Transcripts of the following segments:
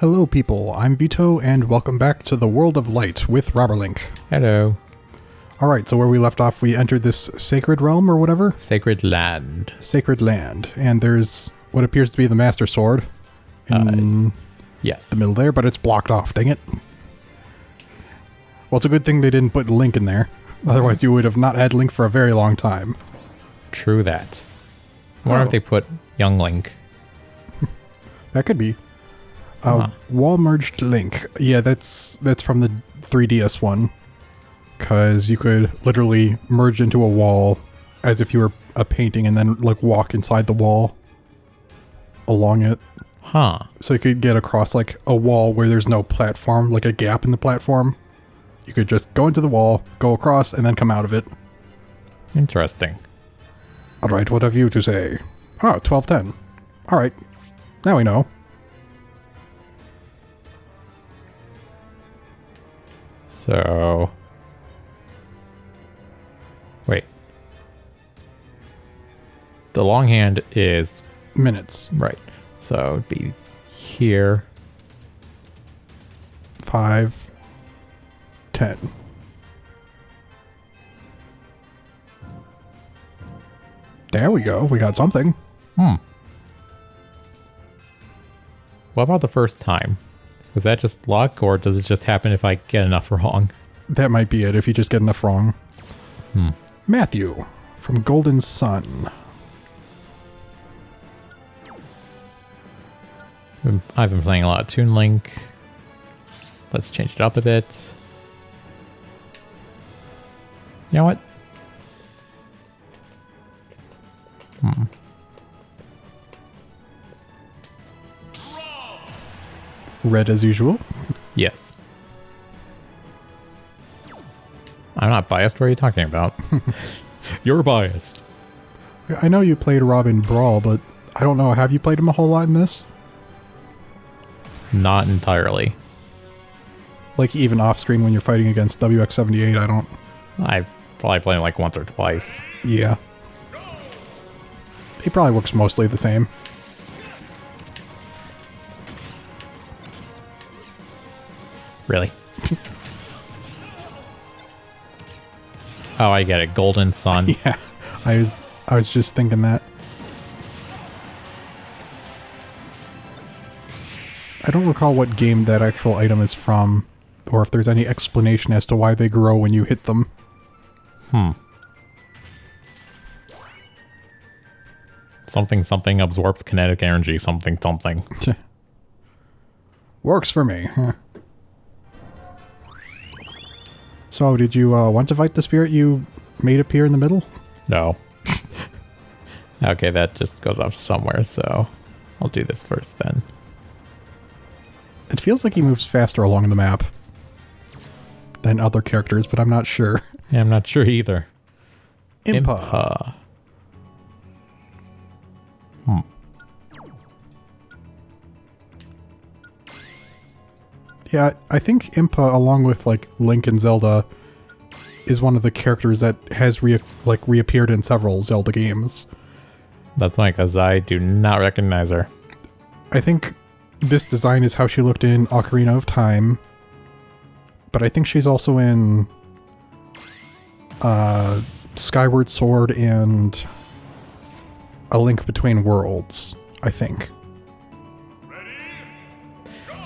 Hello people, I'm Vito and welcome back to the World of Light with Robberlink. Hello. Alright, so where we left off, we entered this sacred realm or whatever? Sacred land. Sacred land. And there's what appears to be the Master Sword in Yes. the middle there, but it's blocked off, dang it. Well, it's a good thing they didn't put Link in there. Otherwise you would have not had Link for a very long time. True that. I wonder if they put young Link. That could be. Wall merged Link. Yeah, that's from the 3DS one. Because you could literally merge into a wall as if you were a painting and then like walk inside the wall along it. Huh. So you could get across like a wall where there's no platform, like a gap in the platform. You could just go into the wall, go across, and then come out of it. Interesting. Alright, what have you to say? Oh, 1210. Alright, now we know. So... Wait. The long hand is... Minutes. Right. So it'd be here. 5, 10. There we go. We got something. What about the first time? Was that just luck, or does it just happen if I get enough wrong? That might be it if you just get enough wrong. Matthew from Golden Sun. I've been playing a lot of Toon Link. Let's change it up a bit. You know what? Red as usual. Yes. I'm not biased. What are you talking about? You're biased. I know you played Rob in Brawl, but I don't know. Have you played him a whole lot in this? Not entirely. Like even off screen when you're fighting against WX78, I don't... I've probably played him like once or twice. Yeah. He probably looks mostly the same. Really? Oh, I get it. Golden Sun. Yeah. I was just thinking that. I don't recall what game that actual item is from, or if there's any explanation as to why they grow when you hit them. Something absorbs kinetic energy, something. Works for me. Huh. So, did you want to fight the spirit you made appear in the middle? No. Okay, that just goes off somewhere, so I'll do this first then. It feels like he moves faster along the map than other characters, but I'm not sure. Yeah, I'm not sure either. Impa. Yeah, I think Impa, along with like Link and Zelda, is one of the characters that has reappeared in several Zelda games. That's fine, because I do not recognize her. I think this design is how she looked in Ocarina of Time, but I think she's also in Skyward Sword and A Link Between Worlds, I think.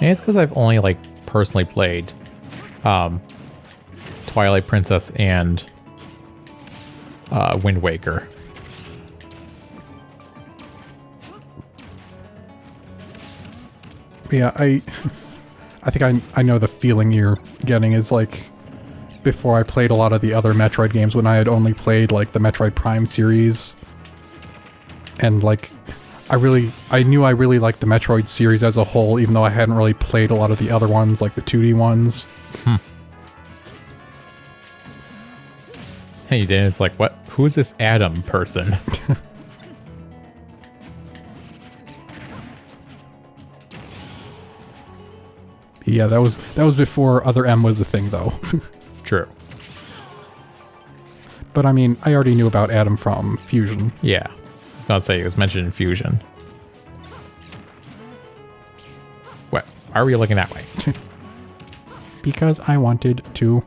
And it's because I've only like personally played Twilight Princess and Wind Waker. Yeah, I think I know the feeling you're getting is like before I played a lot of the other Metroid games when I had only played like the Metroid Prime series, and like I knew I really liked the Metroid series as a whole, even though I hadn't really played a lot of the other ones, like the 2D ones. Hey, Dan, it's like, what? Who is this Adam person? Yeah, that was before Other M was a thing, though. True. But I mean, I already knew about Adam from Fusion. Yeah. I was going to say, it was mentioned in Fusion. What? Why are we looking that way? Because I wanted to.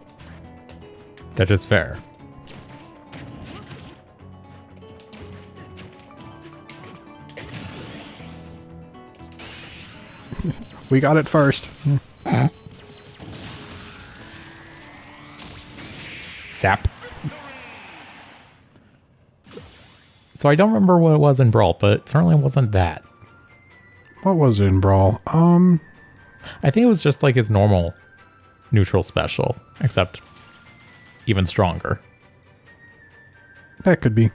That is fair. We got it first. Sap. So I don't remember what it was in Brawl, but it certainly wasn't that. What was it in Brawl? I think it was just like his normal neutral special, except even stronger. That could be.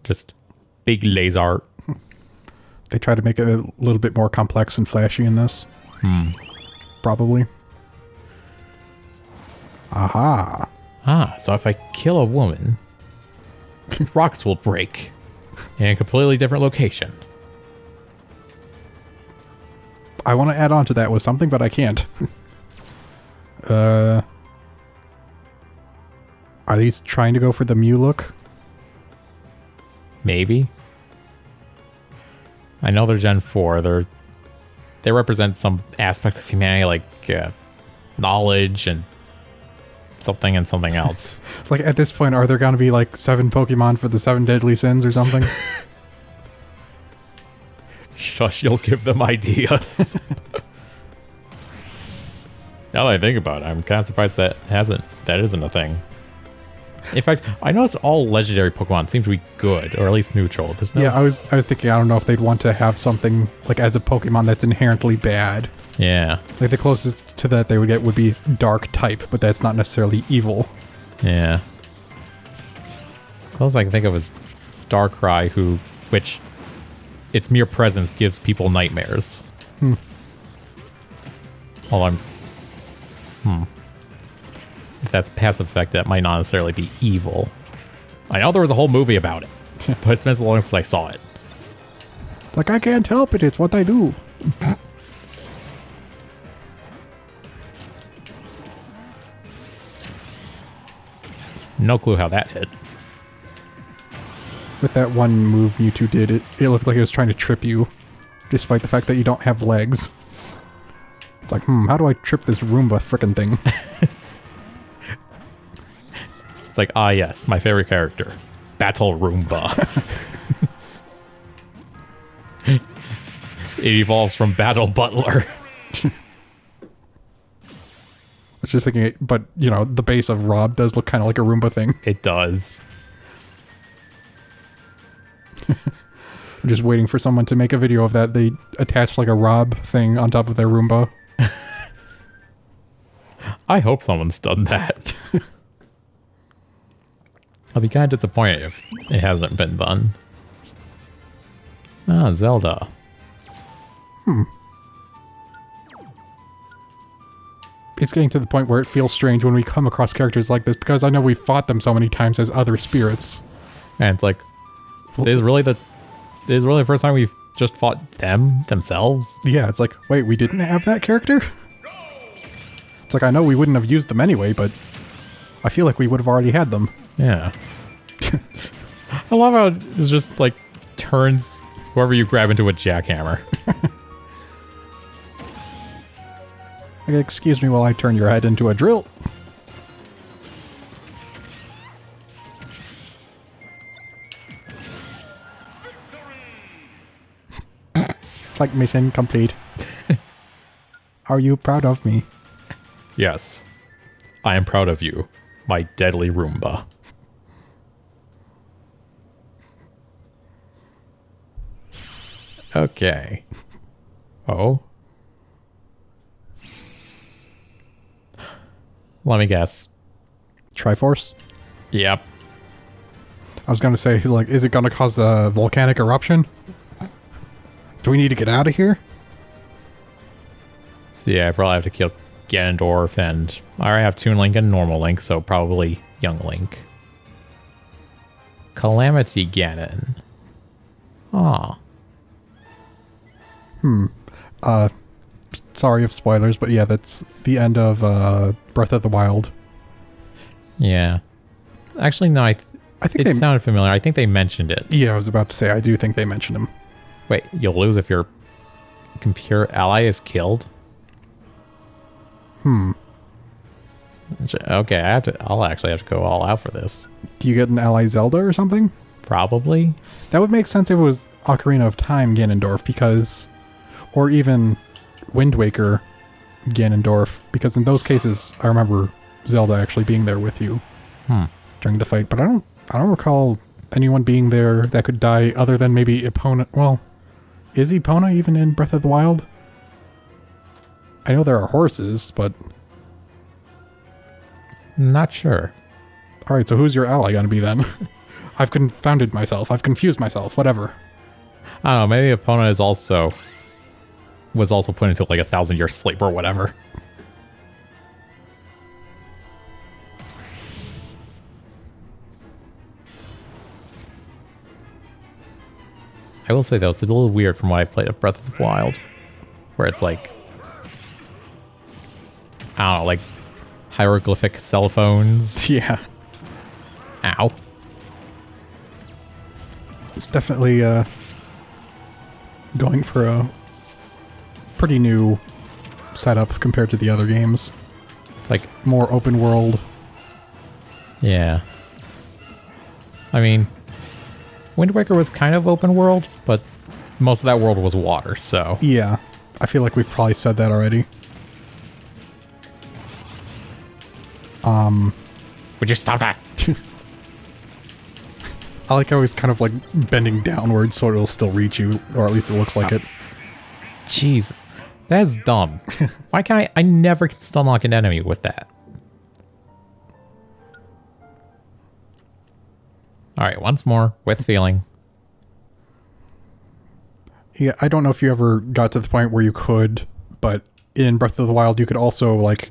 Just big laser. They try to make it a little bit more complex and flashy in this. Probably. Aha. Ah, so if I kill a woman, rocks will break in a completely different location. I want to add on to that with something, but I can't. Are these trying to go for the Mew look? Maybe. I know they're Gen 4. They represent some aspects of humanity, like knowledge and something else. Like, at this point, are there going to be, like, 7 Pokemon for the 7 Deadly Sins or something? Shush, you'll give them ideas. Now that I think about it, I'm kind of surprised that isn't a thing. In fact, I noticed all legendary Pokemon seem to be good, or at least neutral. Yeah, I was thinking, I don't know if they'd want to have something, like, as a Pokemon that's inherently bad. Yeah. Like, the closest to that they would get would be Dark type, but that's not necessarily evil. Yeah. Closest I can think of is Darkrai, which its mere presence gives people nightmares. Although if that's passive effect, that might not necessarily be evil. I know there was a whole movie about it, but it's been so long since I saw it. It's like, I can't help it, it's what I do. No clue how that hit. With that one move Mewtwo did, it looked like it was trying to trip you, despite the fact that you don't have legs. It's like, how do I trip this Roomba frickin' thing? It's like, yes, my favorite character. Battle Roomba. It evolves from Battle Butler. I was just thinking, but, you know, the base of Rob does look kind of like a Roomba thing. It does. I'm just waiting for someone to make a video of that. They attach like a Rob thing on top of their Roomba. I hope someone's done that. I'll be kind of disappointed if it hasn't been done. Ah, Zelda. It's getting to the point where it feels strange when we come across characters like this, because I know we've fought them so many times as other spirits. And it's like, this is really the first time we've just fought themselves? Yeah, it's like, wait, we didn't have that character? It's like, I know we wouldn't have used them anyway, but I feel like we would have already had them. Yeah. I love how it's just like turns whoever you grab into a jackhammer. Like, excuse me while I turn your head into a drill. It's like mission complete. Are you proud of me? Yes. I am proud of you, my deadly Roomba. Okay. Oh? Let me guess. Triforce? Yep. I was going to say, like, is it going to cause a volcanic eruption? Do we need to get out of here? So yeah, I probably have to kill Ganondorf, and I already have Toon Link and Normal Link, so probably Young Link. Calamity Ganon. Aw. Sorry if spoilers, but yeah, that's the end of Breath of the Wild. Yeah. Actually, no, I think it sounded familiar. I think they mentioned it. Yeah, I was about to say, I do think they mentioned him. Wait, you'll lose if your computer ally is killed? Okay, I'll actually have to go all out for this. Do you get an ally Zelda or something? Probably. That would make sense if it was Ocarina of Time Ganondorf, because... Or even Wind Waker Ganondorf, because in those cases, I remember Zelda actually being there with you during the fight. But I don't recall anyone being there that could die other than maybe Epona. Well, is Epona even in Breath of the Wild? I know there are horses, but... Not sure. Alright, so who's your ally gonna be then? I've confounded myself. I've confused myself. Whatever. I don't know, maybe Epona was also put into like 1,000-year sleep or whatever. I will say though, it's a little weird from what I've played of Breath of the Wild, where it's like, I don't know, like hieroglyphic cell phones. Yeah. Ow. It's definitely going for a pretty new setup compared to the other games. It's like more open world. Yeah. I mean, Wind Waker was kind of open world, but most of that world was water, so... Yeah. I feel like we've probably said that already. Would you stop that? I like how he's kind of like bending downwards so it'll still reach you, or at least it looks like it. Jesus. That's dumb. Why can't I never can stun lock an enemy with that. Alright, once more, with feeling. Yeah, I don't know if you ever got to the point where you could, but in Breath of the Wild you could also like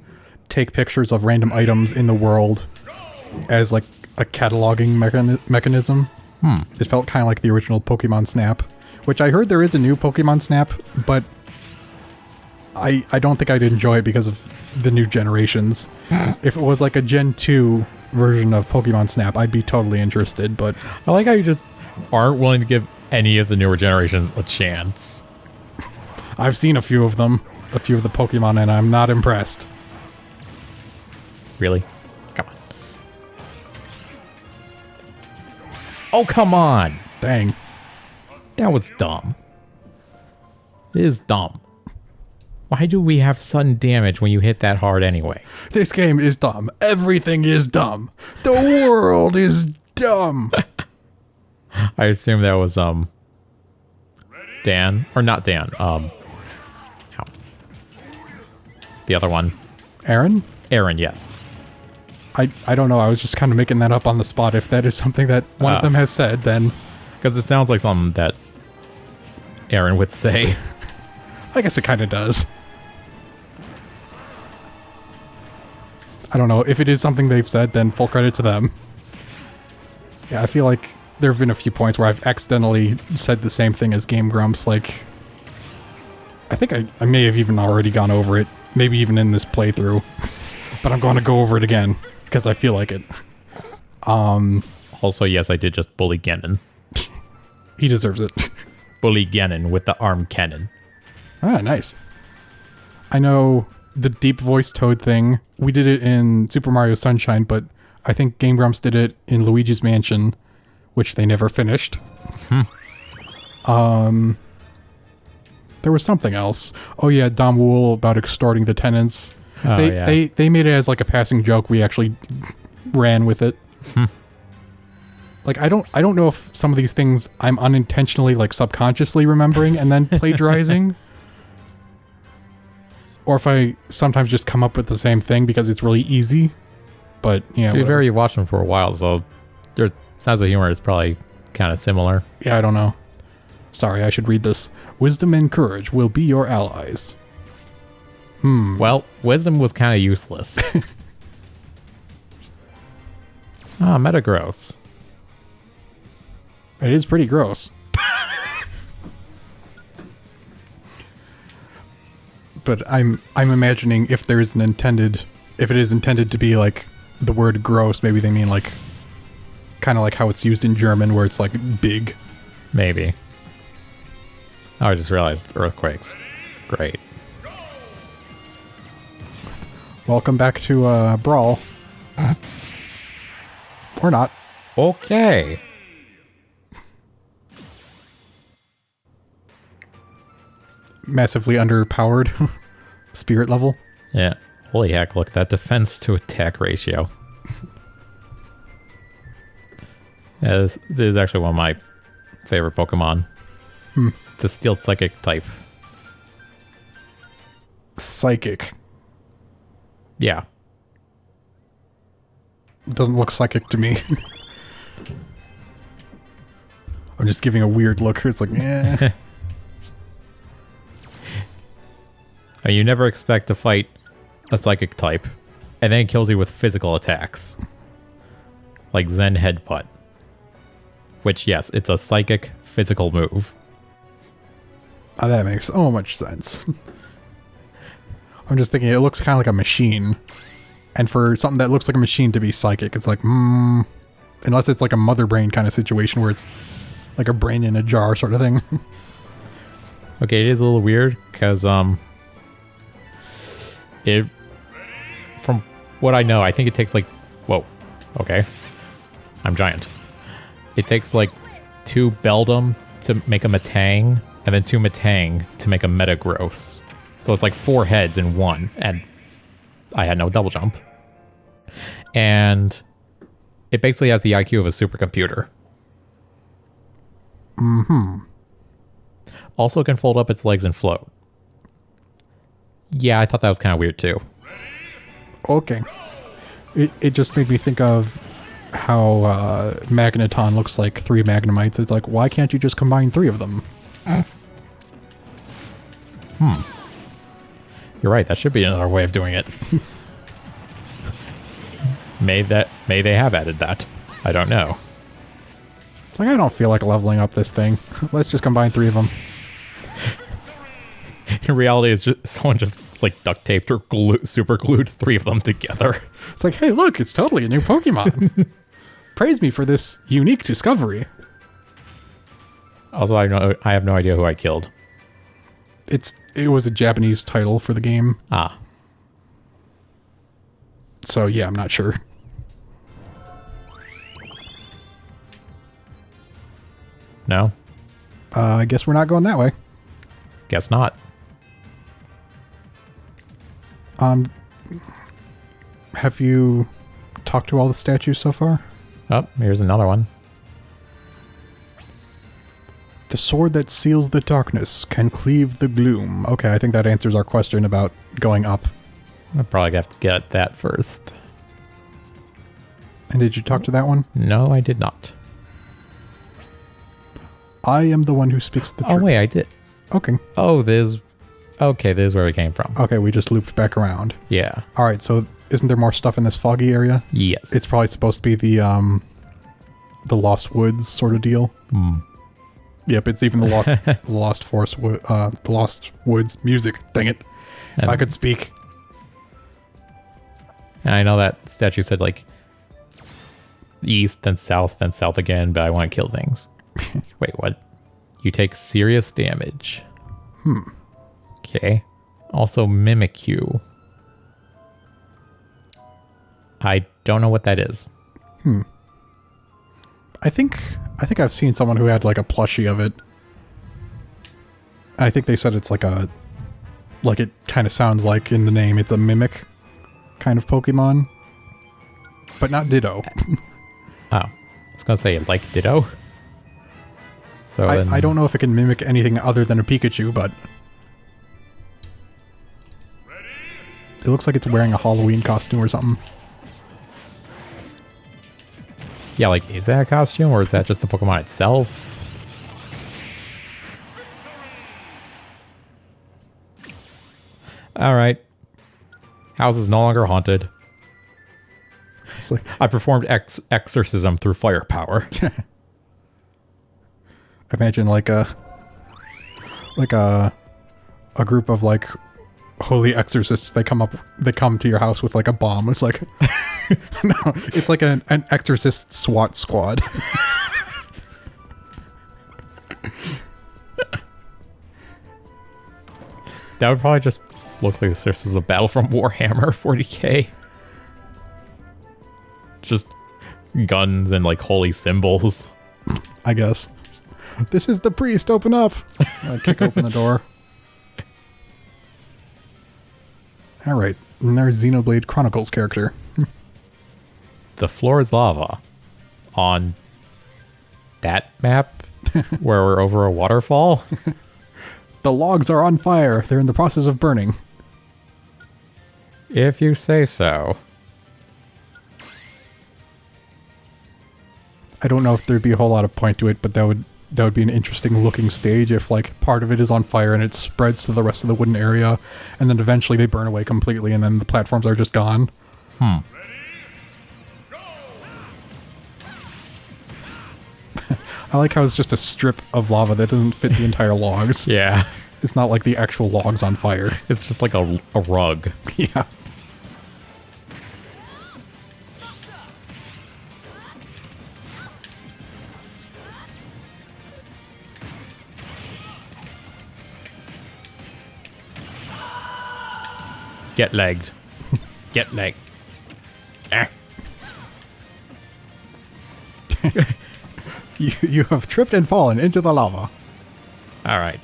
take pictures of random items in the world as like a cataloging mechanism. It felt kind of like the original Pokemon Snap, which I heard there is a new Pokemon Snap, but I don't think I'd enjoy it because of the new generations. If it was like a Gen 2 version of Pokemon Snap, I'd be totally interested, but... I like how you just aren't willing to give any of the newer generations a chance. I've seen a few of them, a few of the Pokemon, and I'm not impressed. Really? Come on. Oh, come on! Dang. That was dumb. It is dumb. Why do we have sudden damage when you hit that hard anyway? This game is dumb. Everything is dumb. The world is dumb. I assume that was, Dan. Or not Dan. Ow. The other one. Aaron? Aaron, yes. I don't know. I was just kind of making that up on the spot. If that is something that one of them has said, then... Because it sounds like something that Aaron would say. I guess it kind of does. I don't know. If it is something they've said, then full credit to them. Yeah, I feel like there have been a few points where I've accidentally said the same thing as Game Grumps. Like, I think I may have even already gone over it. Maybe even in this playthrough. But I'm going to go over it again, because I feel like it. Also, yes, I did just bully Ganon. He deserves it. Bully Ganon with the arm cannon. Ah, nice. I know the deep voice Toad thing, we did it in Super Mario Sunshine, but I think Game Grumps did it in Luigi's Mansion, which they never finished. There was something else. Oh yeah, Dom Wool about extorting the tenants. Oh, They made it as like a passing joke. We actually ran with it. Like I don't know if some of these things I'm unintentionally like subconsciously remembering and then plagiarizing. Or if I sometimes just come up with the same thing because it's really easy. But yeah. To be fair, you've watched them for a while, so their sense of humor is probably kind of similar. Yeah, I don't know. Sorry, I should read this. Wisdom and courage will be your allies. Well, wisdom was kind of useless. Metagross. It is pretty gross. But I'm imagining if it is intended to be like the word gross, maybe they mean like kind of like how it's used in German where it's like big. Maybe. Oh, I just realized earthquakes. Great. Welcome back to Brawl. Or not. Okay. Massively underpowered spirit level. Yeah. Holy heck, look at that defense to attack ratio. Yeah, this is actually one of my favorite Pokemon. It's a Steel Psychic type. Psychic. Yeah. Doesn't look psychic to me. I'm just giving a weird look. It's like, eh. You never expect to fight a Psychic type, and then it kills you with physical attacks. Like Zen Headbutt. Which, yes, it's a Psychic physical move. Oh, that makes so much sense. I'm just thinking it looks kind of like a machine. And for something that looks like a machine to be psychic, it's like, unless it's like a mother brain kind of situation where it's like a brain in a jar sort of thing. Okay, it is a little weird, because, it, from what I know, I think it takes like, whoa, okay. I'm giant. It takes like 2 Beldum to make a Metang, and then 2 Metang to make a Metagross. So it's like 4 heads in one, and I had no double jump. And it basically has the IQ of a supercomputer. Also can fold up its legs and float. Yeah, I thought that was kind of weird too. Okay. It just made me think of how Magneton looks like 3 Magnemites. It's like, why can't you just combine 3 of them? You're right, that should be another way of doing it. May they have added that. I don't know. It's like, I don't feel like leveling up this thing. Let's just combine 3 of them. In reality, it's just someone just like duct taped or super glued 3 of them together. It's like, hey, look, it's totally a new Pokemon. Praise me for this unique discovery. Also, I have no idea who I killed. It was a Japanese title for the game. Ah. So yeah, I'm not sure. No? I guess we're not going that way. Guess not. Have you talked to all the statues so far? Oh, here's another one. The sword that seals the darkness can cleave the gloom. Okay, I think that answers our question about going up. I'll probably have to get that first. And did you talk to that one? No, I did not. I am the one who speaks the truth. Oh, wait, I did. Okay. Oh, this is where we came from. Okay, we just looped back around. Yeah. All right, so isn't there more stuff in this foggy area? Yes. It's probably supposed to be the Lost Woods sort of deal. Yep, it's even the Lost Forest, the Lost Woods music. Dang it! If I could speak. And I know that statue said like east, then south again, but I want to kill things. Wait, what? You take serious damage. Okay. Also mimic you. I don't know what that is. I think I've seen someone who had like a plushie of it. I think they said it's like it kind of sounds like in the name, it's a mimic kind of Pokemon. But not Ditto. Oh. I was going to say like Ditto. So I don't know if it can mimic anything other than a Pikachu, but it looks like it's wearing a Halloween costume or something. Yeah, like, is that a costume or is that just the Pokemon itself? All right. House is no longer haunted. It's like, I performed exorcism through firepower. imagine like a group of like holy exorcists. They come to your house with like a bomb. It's like no, it's like an exorcist SWAT squad. That would probably just look like this is a battle from Warhammer 40k. Just guns and like holy symbols. I guess. This is the priest, open up! I kick open the door. Alright, and there's Xenoblade Chronicles character. The floor is lava. On that map where we're over a waterfall? The logs are on fire. They're in the process of burning. If you say so. I don't know if there'd be a whole lot of point to it, but that would be an interesting looking stage if like part of it is on fire and it spreads to the rest of the wooden area, and then eventually they burn away completely and then the platforms are just gone. I like how it's just a strip of lava that doesn't fit the entire logs. Yeah. It's not like the actual logs on fire. It's just like a rug. Yeah. Get legged. Get legged. Ah. You have tripped and fallen into the lava. All right.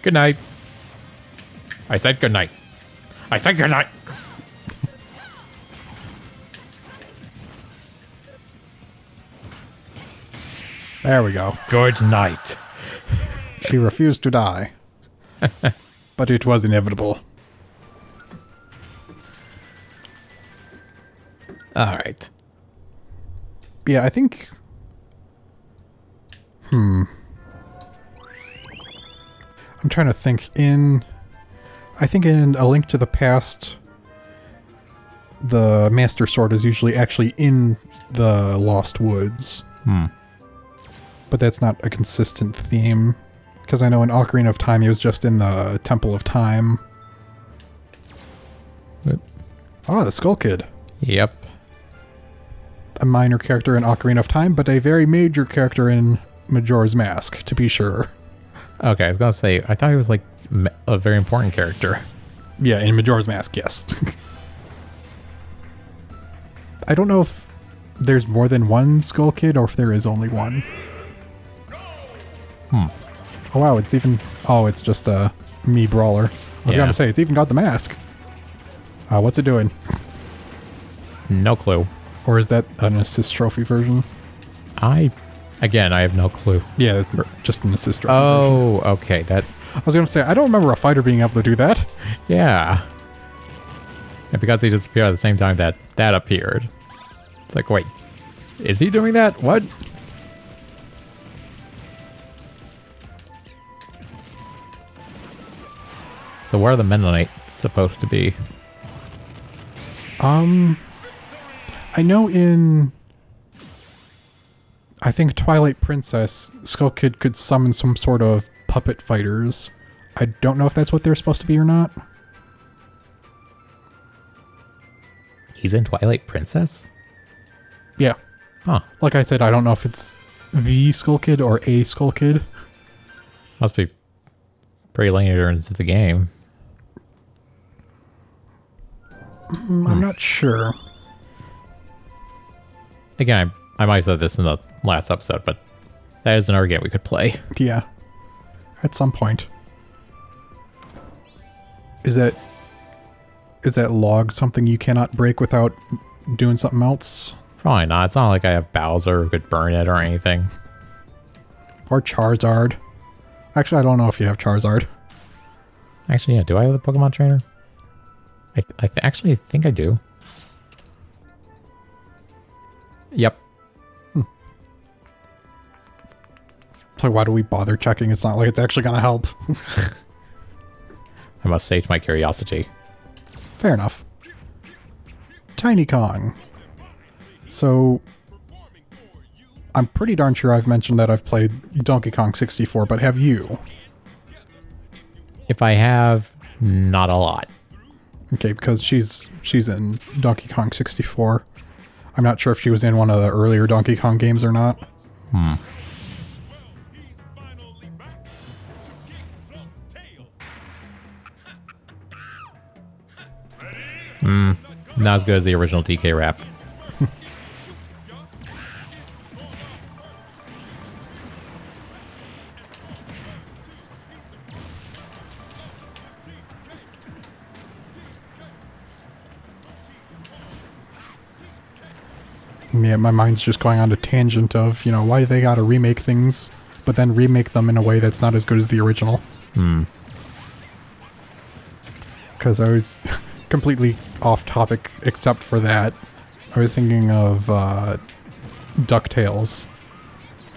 Good night. I said good night. I said good night. There we go. Good night. She refused to die. But it was inevitable. All right. Yeah, I think... I'm trying to think. I think in A Link to the Past, the Master Sword is usually actually in the Lost Woods. But that's not a consistent theme. Because I know in Ocarina of Time, he was just in the Temple of Time. Oh, the Skull Kid. Yep. A minor character in Ocarina of Time, but a very major character in Majora's Mask, to be sure. Okay, I was gonna say, I thought he was like a very important character. Yeah, in Majora's Mask, yes. I don't know if there's more than one Skull Kid or if there is only one. Oh wow, it's even... Oh, it's just a Mii Brawler. I was gonna say, it's even got the mask. What's it doing? No clue. Or is that an assist trophy version? Again, I have no clue. Yeah, it's just an assist trophy Oh, version. okay. That... I was gonna say, I don't remember a fighter being able to do that. Yeah. And because he disappeared at the same time that appeared. It's like, wait, is he doing that? What? So where are the Mennonites supposed to be? I know in... I think Twilight Princess, Skull Kid could summon some sort of puppet fighters. I don't know if that's what they're supposed to be or not. He's in Twilight Princess? Yeah. Huh. Like I said, I don't know if it's the Skull Kid or a Skull Kid. Must be pretty later into the game. I'm not sure. Again, I might have said this in the last episode, but that is another game we could play. Yeah. At some point. Is that log something you cannot break without doing something else? Probably not. It's not like I have Bowser who could burn it or anything. Or Charizard. Actually, I don't know if you have Charizard. Actually, yeah. Do I have the Pokemon trainer? I actually think I do. Yep. So why do we bother checking? It's not like it's actually going to help. I must sate my curiosity. Fair enough. Tiny Kong. So, I'm pretty darn sure I've mentioned that I've played Donkey Kong 64, but have you? If I have, not a lot. Okay, because she's in Donkey Kong 64. I'm not sure if she was in one of the earlier Donkey Kong games or not. Not as good as the original DK rap. Yeah, my mind's just going on a tangent of, why do they gotta remake things, but then remake them in a way that's not as good as the original. Because I was completely off topic except for that. I was thinking of DuckTales.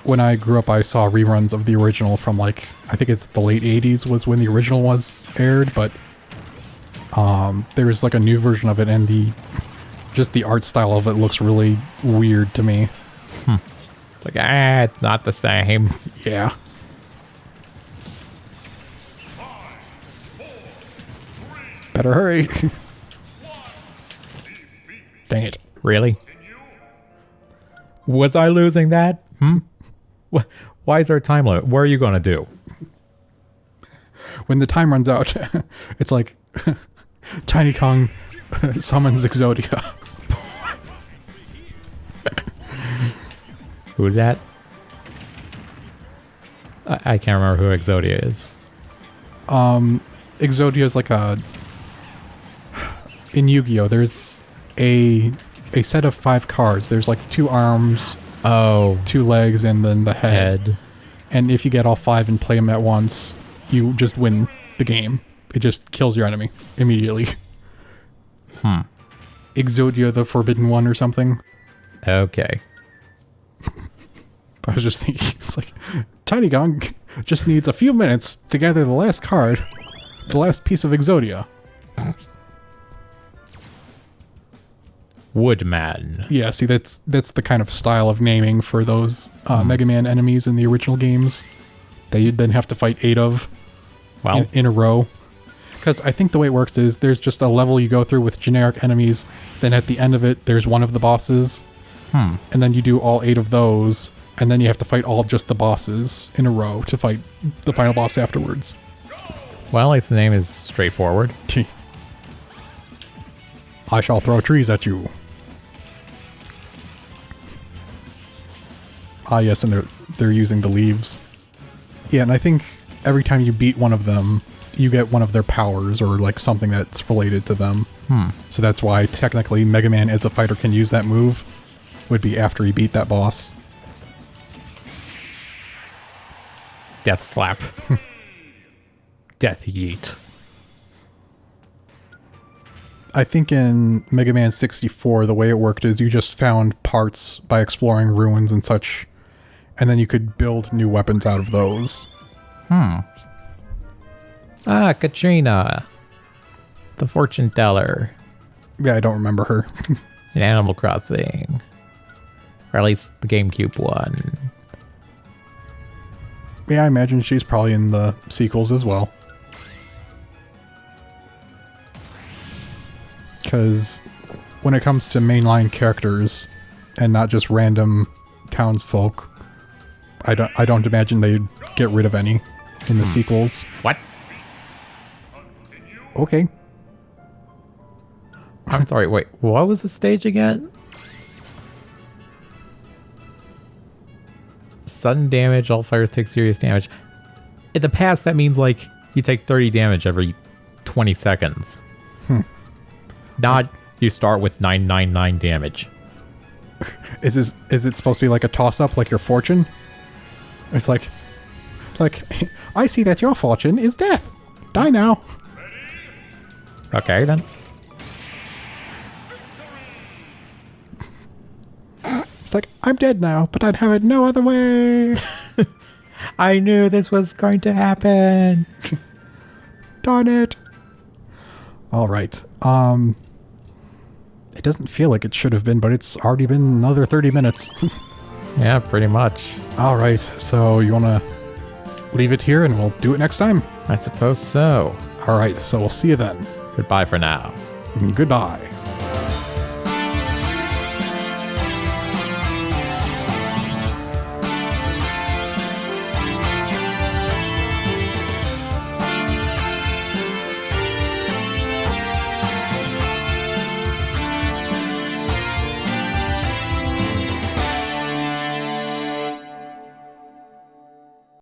When I grew up, I saw reruns of the original from, I think it's the late 80s was when the original was aired, but there was, a new version of it, and just the art style of it looks really weird to me. It's like, it's not the same. Yeah. Better hurry. Dang it. Really? Was I losing that? Why is there a time limit? What are you going to do? When the time runs out, it's like Tiny Kong summons Exodia. Who is that? I can't remember who Exodia is. Exodia is in Yu-Gi-Oh! There's a set of 5 cards. There's 2 arms, 2 legs, and then the head. And if you get all 5 and play them at once, you just win the game. It just kills your enemy immediately. Exodia the Forbidden One or something. Okay. I was just thinking, it's Tiny Kong just needs a few minutes to gather the last card, the last piece of Exodia. Woodman. Yeah, see, that's the kind of style of naming for those Mega Man enemies in the original games that you'd then have to fight 8 of in a row. Because I think the way it works is there's just a level you go through with generic enemies, then at the end of it, there's one of the bosses, and then you do all 8 of those, and then you have to fight all of just the bosses in a row to fight the final boss afterwards. Well, at least the name is straightforward. I shall throw trees at you. Ah, yes, and they're using the leaves. Yeah, and I think every time you beat one of them, you get one of their powers or something that's related to them. So that's why technically Mega Man as a fighter can use that move. Would be after he beat that boss. Death slap. Death yeet. I think in Mega Man 64, the way it worked is you just found parts by exploring ruins and such, and then you could build new weapons out of those. Ah, Katrina. The fortune teller. Yeah, I don't remember her. In Animal Crossing. Or at least the GameCube one. Yeah, I imagine she's probably in the sequels as well. Because when it comes to mainline characters and not just random townsfolk, I don't imagine they'd get rid of any in the sequels. What? Okay. I'm sorry, wait, what was the stage again? Sudden damage, all fighters take serious damage. In the past, that means you take 30 damage every 20 seconds. Not you start with 999 damage. Is it supposed to be like a toss-up, like your fortune? It's like, I see that your fortune is death. Die now. Okay, then. It's like, I'm dead now, but I'd have it no other way. I knew this was going to happen. Darn it. All right. It doesn't feel like it should have been, but it's already been another 30 minutes. Yeah, pretty much. All right. So you want to leave it here and we'll do it next time? I suppose so. All right. So we'll see you then. Goodbye for now. Goodbye.